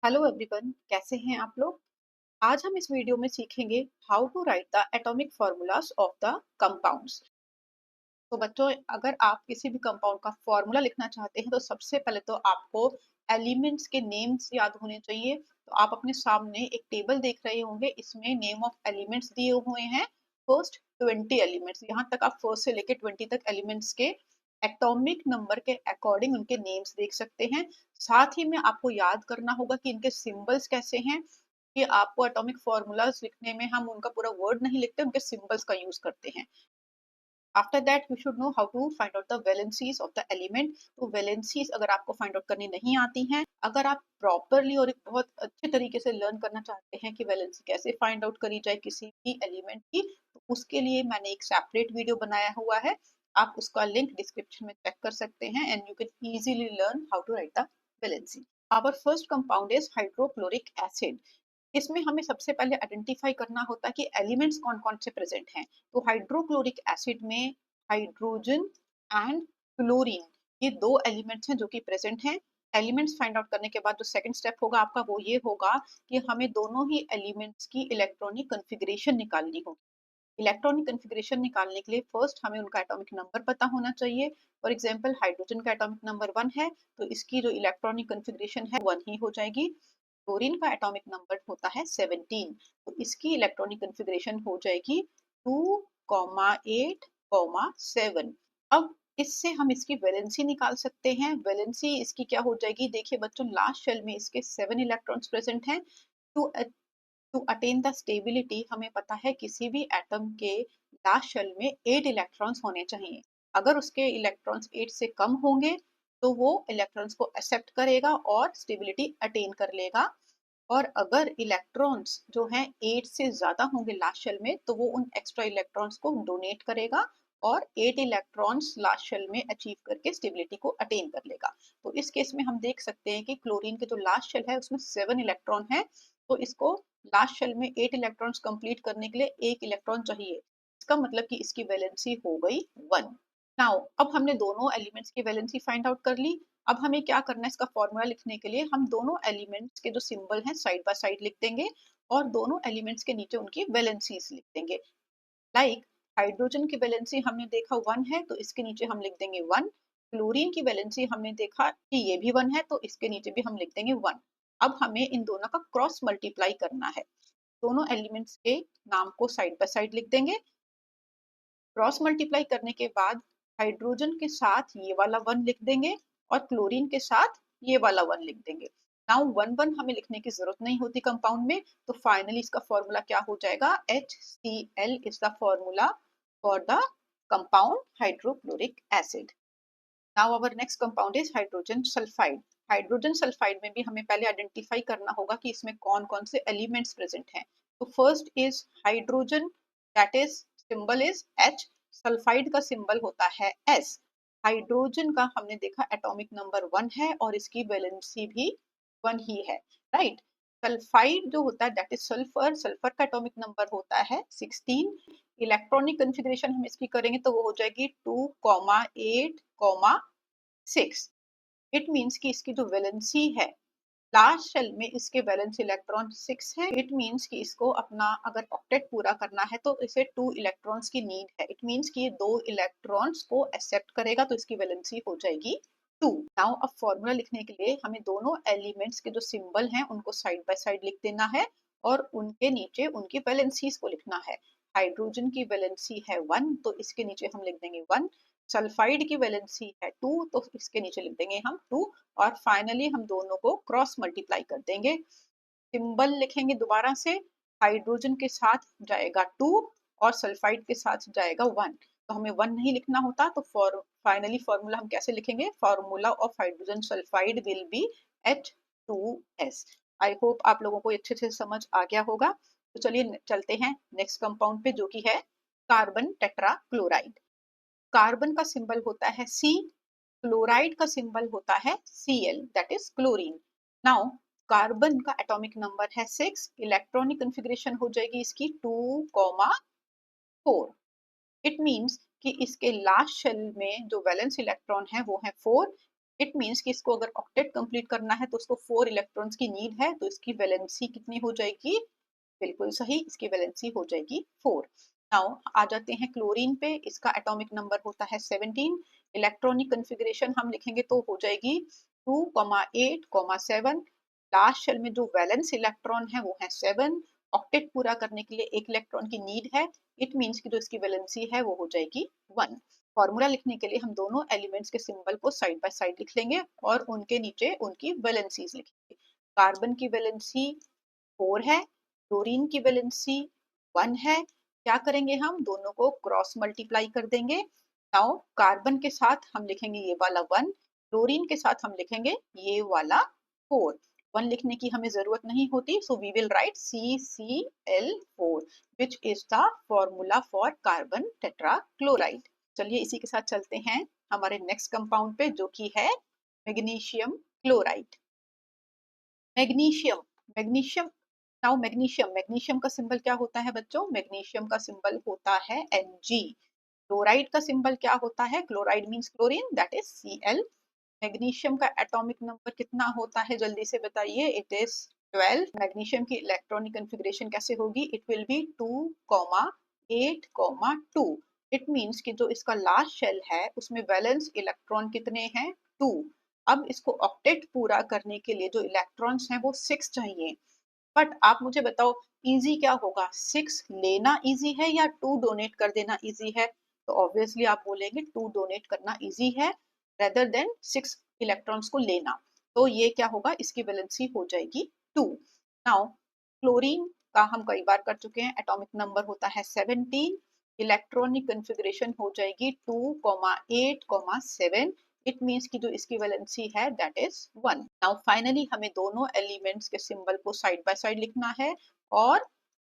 Hello everyone, कैसे हैं आप लोग। आज हम इस वीडियो में सीखेंगे how to write the atomic formulas of the compounds. तो बच्चों, अगर आप किसी भी कंपाउंड का फॉर्मूला लिखना चाहते हैं तो सबसे पहले तो आपको एलिमेंट्स के नेम्स याद होने चाहिए। तो आप अपने सामने एक टेबल देख रहे होंगे, इसमें नेम ऑफ एलिमेंट्स दिए हुए हैं। फर्स्ट 20 एलिमेंट्स, यहाँ तक आप फर्स्ट से लेके 20 तक एलिमेंट्स के एटॉमिक नंबर के अकॉर्डिंग उनके नेम्स देख सकते हैं। साथ ही में आपको याद करना होगा कि इनके सिंबल्स कैसे हैं। कि आपको एटॉमिक फॉर्मूलाज लिखने में हम उनका पूरा वर्ड नहीं लिखते, उनके सिंबल्स का यूज करते हैं। After that you should know how to find out the valencies of the element. तो वैलेंसीज अगर आपको फाइंड आउट करनी नहीं आती हैं, अगर आप प्रॉपरली और एक बहुत अच्छे तरीके से लर्न करना चाहते हैं कि वैलेंसी कैसे फाइंड आउट करी जाए किसी भी एलिमेंट की, तो उसके लिए मैंने एक सेपरेट वीडियो बनाया हुआ है। आप उसका लिंक डिस्क्रिप्शन में चेक कर सकते हैं and you can easily learn how to write the valency. Our first compound is hydrochloric acid. इसमें हमें सबसे पहले आइडेंटिफाई करना होता है कि एलिमेंट्स कौन कौन से प्रेजेंट हैं। तो हाइड्रोक्लोरिक एसिड में हाइड्रोजन एंड क्लोरीन, ये दो एलिमेंट्स हैं जो कि प्रेजेंट हैं। एलिमेंट्स फाइंड आउट करने के बाद जो सेकंड स्टेप होगा आपका वो ये होगा कि हमें दोनों ही एलिमेंट्स की इलेक्ट्रॉनिक कॉन्फ़िगरेशन निकालनी होगी। इलेक्ट्रॉनिक कॉन्फ़िगरेशन निकालने के लिए फर्स्ट हमें उनका एटॉमिक नंबर पता होना चाहिए। फॉर एग्जांपल हाइड्रोजन का एटॉमिक नंबर 1 है, तो इसकी जो इलेक्ट्रॉनिक कॉन्फ़िगरेशन है 1 ही हो जाएगी। क्लोरीन का एटॉमिक नंबर होता है 17, तो इसकी इलेक्ट्रॉनिक कॉन्फ़िगरेशन हो जाएगी 2,8,7। अब इससे हम इसकी वैलेंसी निकाल सकते हैं। वैलेंसी इसकी क्या हो जाएगी, देखिए बच्चों, लास्ट शेल में इसके 7 इलेक्ट्रॉन्स प्रेजेंट हैं। To to attain the stability हमें पता है किसी भी एटम के लास्ट शेल में 8 इलेक्ट्रॉन्स होने चाहिए। अगर उसके इलेक्ट्रॉन्स 8 से कम होंगे तो वो इलेक्ट्रॉन्स को एक्सेप्ट करेगा और स्टेबिलिटी अटेन कर लेगा। और अगर इलेक्ट्रॉन्स जो हैं 8 से ज्यादा होंगे लास्ट शेल में, तो वो उन एक्स्ट्रा इलेक्ट्रॉन्स को डोनेट करेगा और 8 इलेक्ट्रॉन्स लास्ट शेल में अचीव करके स्टेबिलिटी को अटेन कर लेगा। तो इस केस में हम देख सकते हैं कि क्लोरीन के जो लास्ट शेल है उसमें 7 इलेक्ट्रॉन है, तो इसको लास्ट शेल में 8 इलेक्ट्रॉन्स कंप्लीट करने के लिए एक इलेक्ट्रॉन चाहिए। इसका मतलब कि इसकी वैलेंसी हो गई 1। नाउ अब हमने दोनों एलिमेंट्स की वैलेंसी फाइंड आउट कर ली। अब हमें क्या करना है, इसका फॉर्मूला लिखने के लिए हम दोनों एलिमेंट्स के जो सिंबल हैं साइड बाय साइड लिख देंगे और दोनों एलिमेंट्स के नीचे उनकी वैलेंसीज लिख देंगे। लाइक हाइड्रोजन की वैलेंसी हमने देखा 1 है, तो इसके नीचे हम लिख देंगे 1। क्लोरीन की वैलेंसी हमने देखा कि ये भी 1 है, तो इसके नीचे भी हम लिख देंगे 1। अब हमें इन दोनों का क्रॉस मल्टीप्लाई करना है। दोनों एलिमेंट्स के नाम को साइड बाय साइड लिख देंगे। क्रॉस मल्टीप्लाई करने के बाद हाइड्रोजन के साथ ये वाला 1 लिख देंगे और क्लोरीन के साथ ये वाला 1 लिख देंगे। नाउ 1 1 हमें लिखने की जरूरत नहीं होती कंपाउंड में, तो फाइनली इसका फॉर्मूला क्या हो जाएगा, HCl is the formula for the compound hydrochloric acid. Now our next compound is hydrogen sulphide. Hydrogen sulphide में भी हमें पहले आइडेंटिफाई करना होगा कि इसमें कौन कौन से एलिमेंट्स प्रेजेंट हैं। तो first is hydrogen, that is symbol is H। Sulphide का सिंबल होता है S। हाइड्रोजन का हमने देखा एटॉमिक नंबर 1 है और इसकी वैलेंसी भी 1 ही है, राइट। सल्फाइड जो होता है दैट इज सल्फर। सल्फर का एटॉमिक नंबर होता है 16। इलेक्ट्रॉनिक कॉन्फ़िगरेशन हम इसकी करेंगे तो वो हो जाएगी 2,8,6। इट मीन्स कि इसकी जो वैलेंसी है लास्ट शेल में इसके वैलेंस इलेक्ट्रॉन 6 है। इट मीन्स कि इसको अपना अगर ऑक्टेट पूरा करना है तो इसे 2 इलेक्ट्रॉन्स की नीड है। इट मीन्स कि ये 2 इलेक्ट्रॉन्स को एक्सेप्ट करेगा, तो इसकी वैलेंसी हो जाएगी 2। नाउ अब फॉर्मूला लिखने के लिए हमें दोनों एलिमेंट्स के जो सिंबल हैं उनको साइड बाय साइड लिख देना है और उनके नीचे उनकी वैलेंसीज को लिखना है। हाइड्रोजन की वैलेंसी है 1, तो इसके नीचे हम लिख देंगे 1। सल्फाइड की वैलेंसी है 2, तो इसके नीचे लिख देंगे हम 2। और फाइनली हम दोनों को क्रॉस मल्टीप्लाई कर देंगे। सिंबल लिखेंगे दोबारा से, हाइड्रोजन के साथ जाएगा 2 और सल्फाइड के साथ जाएगा 1। तो हमें 1 नहीं लिखना होता, तो फाइनली फॉर्मूला हम कैसे लिखेंगे, formula of hydrogen sulphide will be H2S। I hope आप लोगों को अच्छे से समझ आ गया होगा। तो चलिए चलते हैं नेक्स्ट कंपाउंड पे जो कि है कार्बन टेट्रा क्लोराइड। कार्बन का सिंबल होता है C। क्लोराइड का सिंबल होता है Cl, that is chlorine. Now carbon का एटॉमिक नंबर है 6। इलेक्ट्रॉनिक कॉन्फ़िगरेशन हो जाएगी इसकी 2,4। इट मींस कि इसके लास्ट शेल में जो वैलेंस इलेक्ट्रॉन है वो है 4। इट मीन्स कि इसको अगर ऑक्टेट कंप्लीट करना है तो उसको 4 इलेक्ट्रॉन्स की नीड है, तो इसकी वैलेंसी कितनी हो जाएगी? बिल्कुल सही, इसकी वैलेंसी हो जाएगी 4। नाउ आ जाते हैं क्लोरीन पे। इसका एटॉमिक नंबर होता है 17। इलेक्ट्रॉनिक कॉन्फ़िगरेशन हम लिखेंगे तो हो जाएगी 2,8,7। लास्ट शेल में जो वैलेंस इलेक्ट्रॉन है वो है 7। ऑक्टेट पूरा करने के लिए एक इलेक्ट्रॉन की नीड है। इट मीन्स कि जो इसकी वैलेंसी है वो हो जाएगी 1। फॉर्मूला लिखने के लिए हम दोनों एलिमेंट्स के सिंबल को साइड बाय साइड लिख लेंगे और उनके नीचे उनकी वैलेंसीज लिखेंगे। कार्बन की वैलेंसी 4 है, क्लोरीन की वैलेंसी 1 है। क्या करेंगे, हम दोनों को क्रॉस मल्टीप्लाई कर देंगे। नाउ कार्बन के साथ हम लिखेंगे ये वाला 1, क्लोरीन के साथ हम लिखेंगे ये वाला 4। 1 लिखने की हमें जरूरत नहीं होती, so we will write CCl4 which is the formula for carbon tetrachloride. चलिए इसी के साथ चलते हैं हमारे नेक्स्ट कंपाउंड पे, जो कि है magnesium chloride. Magnesium, magnesium. Now magnesium, magnesium का सिंबल क्या होता है बच्चों? मैग्नीशियम का सिंबल होता है Mg। क्लोराइड का सिंबल क्या होता है? Chloride means chlorine, that is Cl। Magnesium का एटॉमिक नंबर कितना होता है, जल्दी से बताइए? It is 12। मैग्नीशियम की इलेक्ट्रॉनिक कॉन्फ़िगरेशन कैसे होगी? It will be 2,8,2। It means कि जो इसका लास्ट शेल है उसमें वैलेंस इलेक्ट्रॉन कितने हैं? 2। अब इसको ऑक्टेट पूरा करने के लिए जो इलेक्ट्रॉन्स हैं वो 6 चाहिए। बट आप मुझे बताओ इजी क्या होगा? 6 लेना इजी है या 2 डोनेट कर देना इजी है? तो ऑब्वियसली आप बोलेंगे 2 डोनेट करना इजी है रेदर देन 6 इलेक्ट्रॉन्स को लेना। तो ये क्या होगा? इसकी वैलेंसी हो जाएगी 2। नाउ क्लोरीन का हम कई बार कर चुके हैं, एटॉमिक नंबर होता है 17। इलेक्ट्रॉनिक कॉन्फ़िगरेशन हो जाएगी 2,8,7। इट मीन्स कि जो इसकी वैलेंसी है दैट इज 1। नाउ फाइनली हमें दोनों एलिमेंट्स के सिंबल को साइड बाय साइड लिखना है और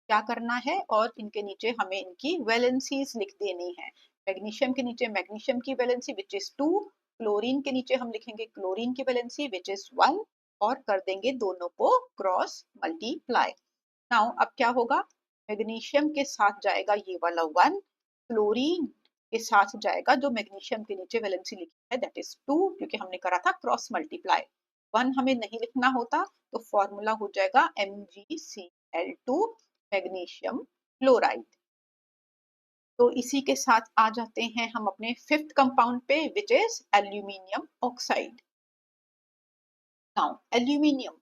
क्या करना है, और इनके नीचे हमें इनकी वैलेंसीज लिख देनी है। मैग्नीशियम के नीचे मैग्नीशियम की वैलेंसी विच इज 2, क्लोरीन के नीचे हम लिखेंगे क्लोरीन की वैलेंसी विच इज 1 और कर देंगे दोनों को क्रॉस मल्टीप्लाई। नाउ अब क्या होगा? मैग्नीशियम के साथ जाएगा ये वाला 1, क्लोरीन के साथ जाएगा जो मैग्नीशियम के नीचे वैलेंसी लिखी है दैट इज 2, क्योंकि हमने करा था क्रॉस मल्टीप्लाई। 1 हमें नहीं लिखना होता, तो फॉर्मूला हो जाएगा MgCl2 मैग्नीशियम क्लोराइड। तो इसी के साथ आ जाते हैं हम अपने फिफ्थ कंपाउंड पे which is aluminium oxide. Now aluminium,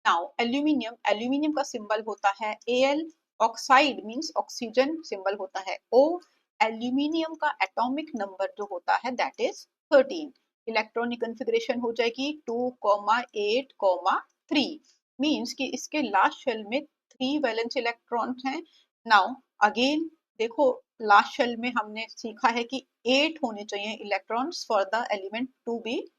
now aluminium, aluminium का सिंबल होता है Al। Oxide means oxygen, symbol होता है O। एल्यूमिनियम का एटॉमिक नंबर जो होता है दैट इज 13। इलेक्ट्रॉनिक कॉन्फ़िगरेशन हो जाएगी 2,8,3। मींस कि इसके लास्ट शेल में 3 वैलेंस इलेक्ट्रॉन्स हैं। नाउ अगेन देखो, लास्ट शेल में हमने सीखा है कि 8 होने चाहिए electrons for the element to be,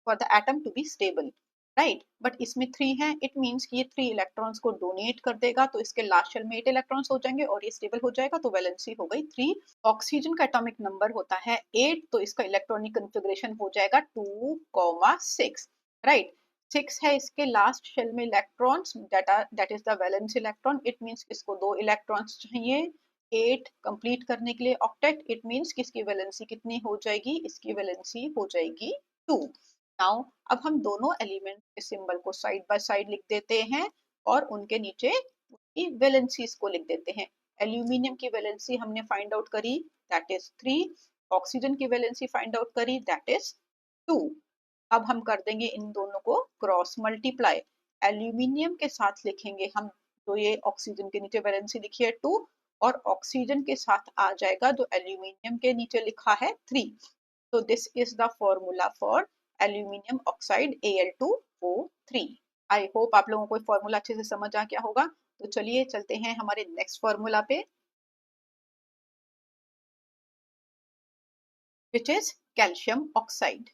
for the atom to be stable, right. But इसमें 3 है, इट मीन्स कि ये 3 इलेक्ट्रॉन्स को डोनेट कर देगा, तो इसके लास्ट शेल में 8 इलेक्ट्रॉन्स हो जाएंगे और ये स्टेबल हो जाएगा, तो वैलेंसी हो गई 3। ऑक्सीजन का एटॉमिक नंबर होता है 8, तो इसका इलेक्ट्रॉनिक कॉन्फ़िगरेशन हो जाएगा 2,6, राइट। 6 है इसके लास्ट शेल में electrons, that is the valence electron. It means इसको 2 इलेक्ट्रॉन्स चाहिए 8 कंप्लीट करने के लिए ऑक्टेट। इट मीन्स कि इसकी वैलेंसी कितनी हो जाएगी? इसकी वैलेंसी हो जाएगी 2। नाउ अब हम दोनों एलिमेंट के सिंबल को साइड बाय साइड लिख देते हैं और उनके नीचे उसकी वैलेंसीज को लिख देते हैं। एल्यूमिनियम की वैलेंसी हमने फाइंड आउट करी दैट इज 3। ऑक्सीजन की वैलेंसी फाइंड आउट करी दैट इज 2। अब हम कर देंगे इन दोनों को क्रॉस मल्टीप्लाई। एल्यूमिनियम के साथ लिखेंगे हम, तो ये ऑक्सीजन के नीचे वैलेंसी लिखी है 2 और ऑक्सीजन के साथ आ जाएगा जो एल्यूमिनियम के नीचे लिखा है 3। So this is the formula for aluminium oxide Al2O3। I hope आप लोगों को फॉर्मूला अच्छे से समझ आ गया होगा। तो चलिए चलते हैं हमारे नेक्स्ट फॉर्मूला पे which is calcium oxide.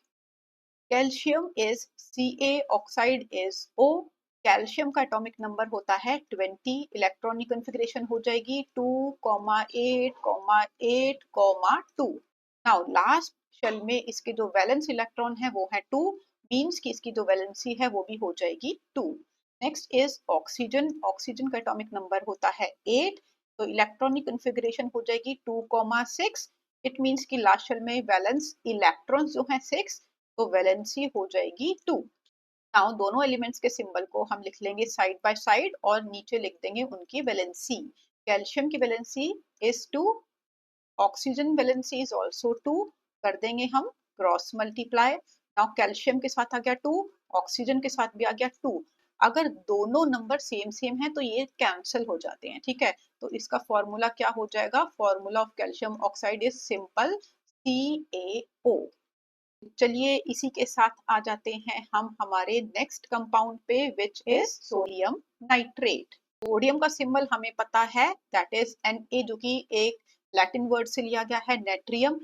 Calcium is Ca, oxide is O। Calcium का एटॉमिक नंबर होता है 20। इलेक्ट्रॉनिक कॉन्फ़िगरेशन हो जाएगी 2,8,8,2। नाउ लास्ट शेल में इसके जो वैलेंस इलेक्ट्रॉन है वो है 2, मींस कि इसकी जो वैलेंसी है वो भी हो जाएगी 2। Next is oxygen. ऑक्सीजन का एटॉमिक नंबर होता है 8, तो इलेक्ट्रॉनिक कॉन्फ़िगरेशन हो जाएगी 2,6। इट मींस कि लास्ट शेल में वैलेंस इलेक्ट्रॉन्स जो है 6, तो वैलेंसी हो जाएगी 2। नाउ दोनों एलिमेंट्स के सिंबल को हम लिख लेंगे साइड बाय साइड और नीचे लिख देंगे उनकी वैलेंसी। कैल्शियम की valency is 2, oxygen valency is also 2। कर देंगे हम क्रॉस मल्टीप्लाई। नाउ कैल्शियम के साथ आ गया 2, ऑक्सीजन के साथ भी आ गया 2। अगर दोनों नंबर सेम सेम है तो ये कैंसिल हो जाते हैं, ठीक है। तो इसका फॉर्मूला क्या हो जाएगा? Formula of calcium oxide is simple CaO। चलिए इसी के साथ आ जाते हैं हम हमारे नेक्स्ट कंपाउंड पे, which is sodium nitrate. Sodium का सिंबल हमें पता है, दैट इज Na, जो कि एक लैटिन वर्ड से लिया गया है, नेट्रियम।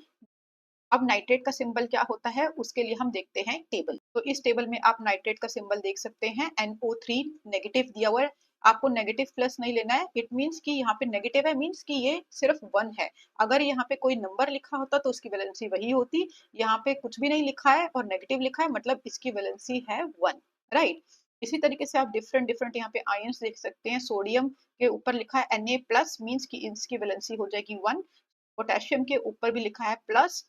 अब नाइट्रेट का सिंबल क्या होता है उसके लिए हम देखते हैं टेबल। तो इस टेबल में आप नाइट्रेट का सिंबल देख सकते हैं, NO3 नेगेटिव दिया हुआ है। आपको नेगेटिव प्लस नहीं लेना है, इट मीन्स कि यहाँ पे नेगेटिव है, मीन्स कि ये सिर्फ 1 है। अगर यहाँ पे कोई नंबर लिखा होता तो उसकी वैलेंसी वही होती। यहाँ पे कुछ भी नहीं लिखा है और नेगेटिव लिखा है, मतलब इसकी वैलेंसी है 1, राइट। इसी तरीके से आप डिफरेंट डिफरेंट यहाँ पे आयंस देख सकते हैं। सोडियम के ऊपर लिखा है Na प्लस, मीन्स की इसकी वैलेंसी हो जाएगी 1। पोटेशियम के ऊपर भी लिखा है प्लस,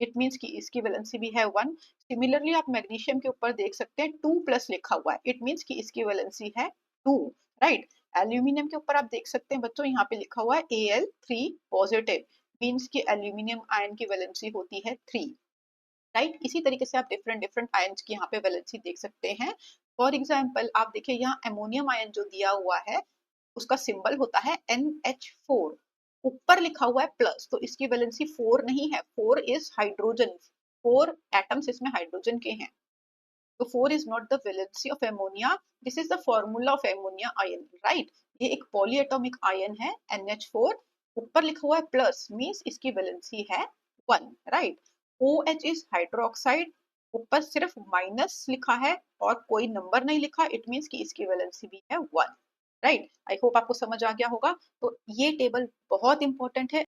इट मीन्स कि इसकी वैलेंसी भी है 1। सिमिलरली आप मैग्नीशियम के ऊपर देख सकते हैं 2 प्लस लिखा हुआ है, इट मीन्स कि इसकी वैलेंसी है 2, राइट। एल्यूमिनियम के ऊपर आप देख सकते हैं बच्चों, यहाँ पे लिखा हुआ है Al3 पॉजिटिव, मीन्स कि एल्यूमिनियम आयन की वैलेंसी होती है 3, राइट। इसी तरीके से आप डिफरेंट डिफरेंट आयंस की यहाँ पे वैलेंसी देख सकते हैं। फॉर एग्जाम्पल आप देखिए यहाँ अमोनियम आयन जो दिया हुआ है उसका सिंबल होता है NH4, ऊपर लिखा हुआ है प्लस, तो इसकी वैलेंसी 4 नहीं है, 4 इज हाइड्रोजन, 4 एटम्स इसमें हाइड्रोजन के हैं। तो 4 is not the valency of ammonia, this is the formula of ammonia ion, right. ये एक पॉलीएटॉमिक आयन है NH4, ऊपर लिखा हुआ है प्लस, मींस इसकी वैलेंसी है 1, राइट। OH इज हाइड्रोक्साइड, ऊपर सिर्फ माइनस लिखा है और कोई नंबर नहीं लिखा, इट मींस कि इसकी वैलेंसी भी है 1, राइट। आई होप आपको समझ आ गया होगा। तो ये टेबल बहुत इंपॉर्टेंट है।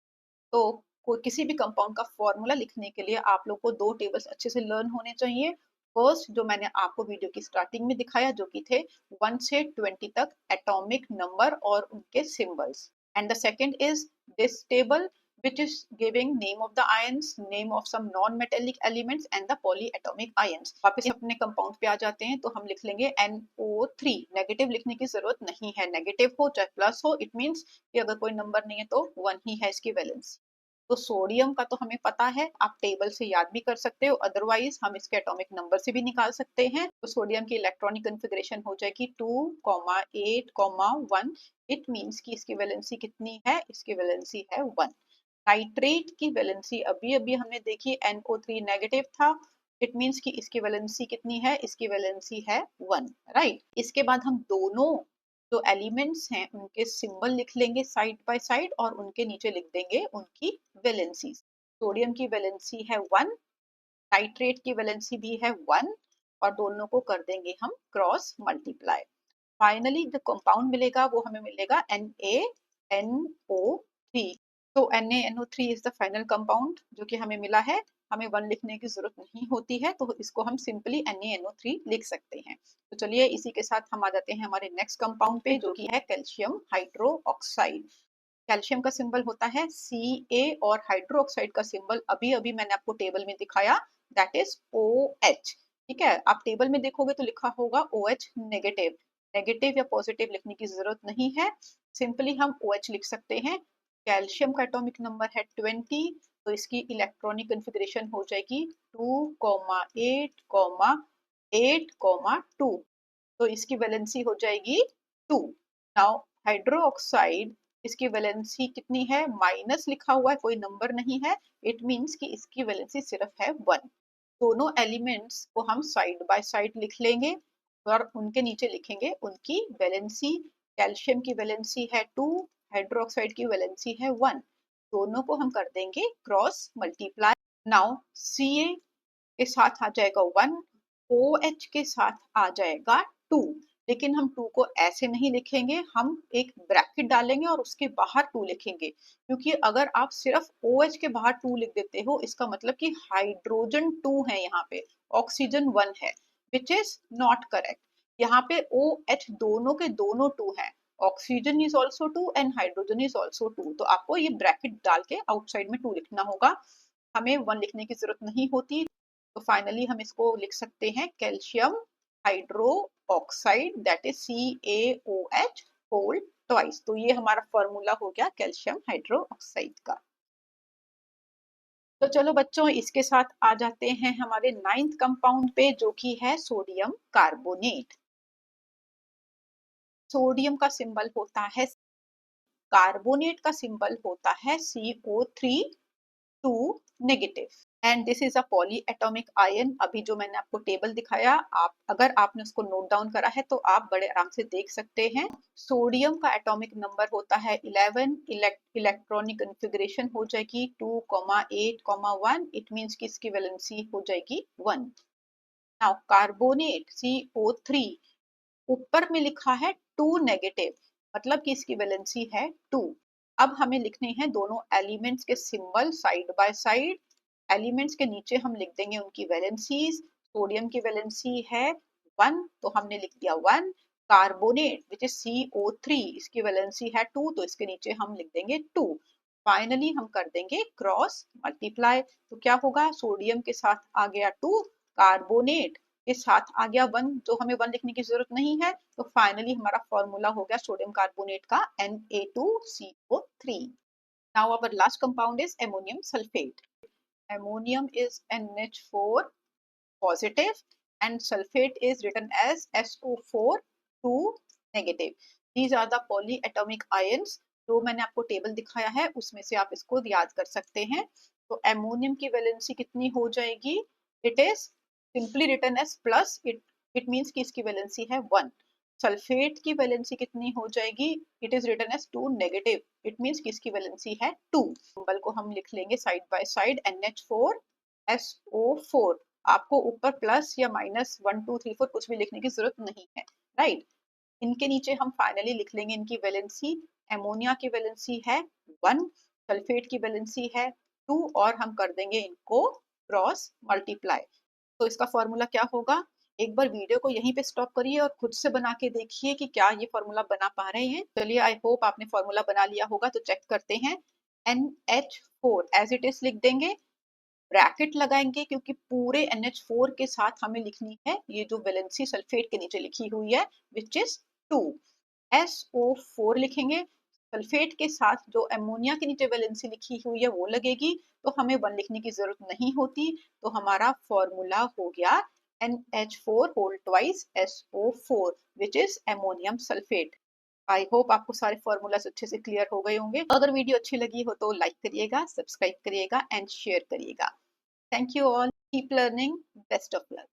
तो कोई किसी भी कंपाउंड का फॉर्मूला लिखने के लिए आप लोग को 2 टेबल्स अच्छे से लर्न होने चाहिए। फर्स्ट जो मैंने आपको वीडियो की स्टार्टिंग में दिखाया, जो कि थे 1 से 20 तक एटॉमिक नंबर और उनके symbols, and the second is this table which is giving name of the ions, name of some non-metallic elements and the polyatomic ions। वापस अपने कंपाउंड पे आ जाते हैं, तो हम लिख लेंगे NO3। नेगेटिव लिखने की जरूरत नहीं है, नेगेटिव हो चाहे प्लस हो, इट मीन्स कि अगर कोई नंबर नहीं है तो 1 ही है इसकी वैलेंसी। तो सोडियम का तो हमें पता है, आप टेबल से याद भी कर सकते हो, अदरवाइज हम इसके एटॉमिक नंबर से भी निकाल सकते हैं। तो सोडियम की इलेक्ट्रॉनिक कॉन्फ़िगरेशन हो जाएगी 2,8,1, इट मीन्स कि इसकी वैलेंसी कितनी है? इसकी वैलेंसी है 1। नाइट्रेट की वैलेंसी अभी अभी हमने देखी, NO3 नेगेटिव था, इट मीन्स कि इसकी वैलेंसी कितनी है? इसकी वैलेंसी है 1, राइट। इसके बाद हम दोनों जो एलिमेंट्स हैं उनके सिंबल लिख लेंगे साइड बाय साइड और उनके नीचे लिख देंगे उनकी वैलेंसी। सोडियम की वैलेंसी है 1, नाइट्रेट की वैलेंसी भी है 1, और दोनों को कर देंगे हम क्रॉस मल्टीप्लाई। फाइनली जो कंपाउंड मिलेगा वो हमें मिलेगा NaNO3। तो NaNO3 is the final compound जो कि हमें मिला है। हमें 1 लिखने की जरूरत नहीं होती है, तो इसको हम सिंपली NaNO3 लिख सकते हैं। तो चलिए इसी के साथ हम आ जाते हैं हमारे नेक्स्ट कंपाउंड पे, जो कि है कैल्शियम हाइड्रोक्साइड। कैल्शियम का सिंबल होता है Ca और हाइड्रोक्साइड का सिंबल अभी अभी मैंने आपको टेबल में दिखाया, दैट इज OH। ठीक है, आप टेबल में देखोगे तो लिखा होगा OH नेगेटिव। नेगेटिव या पॉजिटिव लिखने की जरूरत नहीं है, सिंपली हम OH लिख सकते हैं। कैल्शियम का एटॉमिक नंबर है 20, तो इसकी इलेक्ट्रॉनिक कॉन्फ़िगरेशन हो जाएगी 2,8,8,2, तो इसकी वैलेंसी हो जाएगी 2। नाउ हाइड्रोक्साइड, इसकी वैलेंसी कितनी है? माइनस लिखा हुआ है, कोई नंबर नहीं है, इट मीन्स कि इसकी वैलेंसी सिर्फ है 1। दोनों एलिमेंट्स को हम साइड बाय साइड लिख लेंगे और उनके नीचे लिखेंगे उनकी वैलेंसी। कैल्शियम की वैलेंसी है 2, हाइड्रोक्साइड की वैलेंसी है 1, दोनों को हम कर देंगे क्रॉस मल्टीप्लाई। नाउ Ca के साथ आ जाएगा 1, OH के साथ आ जाएगा 2, लेकिन हम 2 को ऐसे नहीं लिखेंगे, हम एक ब्रैकेट डालेंगे और उसके बाहर 2 लिखेंगे, क्योंकि अगर आप सिर्फ OH के बाहर 2 लिख देते हो, इसका मतलब कि हाइड्रोजन 2 है यहाँ पे, ऑक्सीजन 1 है, विच इज नॉट करेक्ट। यहाँ पे OH दोनों के दोनों 2 है, oxygen is also 2 and hydrogen is also 2, तो आपको ये ब्रैकेट डाल के आउटसाइड में 2 लिखना होगा, हमें 1 लिखने की जरूरत नहीं होती। तो फाइनली हम इसको लिख सकते हैं calcium hydroxide, that is CaOH whole twice. तो ये हमारा फॉर्मूला हो गया कैल्शियम हाइड्रो ऑक्साइड का। तो चलो बच्चों, इसके साथ आ जाते हैं हमारे 9th कंपाउंड पे, जो कि है सोडियम कार्बोनेट। सोडियम का सिंबल होता है, कार्बोनेट का सिंबल होता है CO3 negative, and this is a poly atomic ion. अभी जो मैंने आपको टेबल दिखाया, आप अगर आपने उसको नोट डाउन करा है तो आप बड़े आराम से देख सकते हैं। सोडियम का एटॉमिक नंबर होता है 11, इलेक्ट्रॉनिक कन्फिग्रेशन हो जाएगी 2,8,1, इट मीन्स कि इसकी वैलेंसी हो जाएगी 1। नाउ कार्बोनेट CO3 ऊपर में लिखा है 2 नेगेटिव, मतलब कि इसकी वैलेंसी है 2। अब हमें लिखने हैं दोनों एलिमेंट्स के symbol side by side. Elements के नीचे हम लिख देंगे उनकी वैलेंसीज। सोडियम की वैलेंसी है 1, तो हमने लिख दिया 1। कार्बोनेट विच इज CO3, इसकी वैलेंसी है 2, तो इसके नीचे हम लिख देंगे 2। फाइनली हम कर देंगे क्रॉस मल्टीप्लाई, तो क्या होगा, सोडियम के साथ आ गया 2, कार्बोनेट के साथ आ गया 1, जो हमें 1 लिखने की जरूरत नहीं है। तो फाइनली हमारा फॉर्मूला हो गया सोडियम कार्बोनेट का Na2CO3। Now our last compound is ammonium sulphate. Ammonium is NH4 positive and sulfate is written as SO4 2 negative. These are the polyatomic ions। जो मैंने आपको टेबल दिखाया है उसमें से आप इसको याद कर सकते हैं। तो अमोनियम की वैलेंसी कितनी हो जाएगी, it is simply written as plus, it means कि इसकी वैलेंसी है 1। सल्फेट की वैलेंसी कितनी हो जाएगी, it is written as 2 negative, it means कि इसकी वैलेंसी है 2। सिंबल को हम लिख लेंगे साइड बाय साइड, NH4SO4। आपको ऊपर प्लस या माइनस 1 2 3 4 कुछ भी लिखने की जरूरत नहीं है, राइट। इनके नीचे हम फाइनली लिख लेंगे इनकी वैलेंसी। एमोनिया की वैलेंसी है 1, सल्फेट की वैलेंसी है 2, और हम कर देंगे इनको क्रॉस मल्टीप्लाई। तो इसका फॉर्मूला क्या होगा, एक बार वीडियो को यहीं पे स्टॉप करिए और खुद से बना के देखिए कि क्या ये फॉर्मूला बना पा रहे हैं। चलिए, आई होप आपने फॉर्मूला बना लिया होगा, तो चेक करते हैं। NH4 एज इट इज लिख देंगे, ब्रैकेट लगाएंगे क्योंकि पूरे NH4 के साथ हमें लिखनी है ये जो वैलेंसी सल्फेट के नीचे लिखी हुई है, विच इज 2। SO4 लिखेंगे, सल्फेट के साथ जो अमोनिया के नीचे वैलेंसी लिखी हुई है वो लगेगी, तो हमें 1 लिखने की जरूरत नहीं होती। तो हमारा फॉर्मूला हो गया NH4 whole twice SO4 which is ammonium sulphate. I hope आपको सारे फॉर्मूलाज अच्छे से क्लियर हो गए होंगे। अगर वीडियो अच्छी लगी हो तो लाइक करिएगा, सब्सक्राइब करिएगा एंड शेयर करिएगा। Thank you all. Keep learning. Best of luck.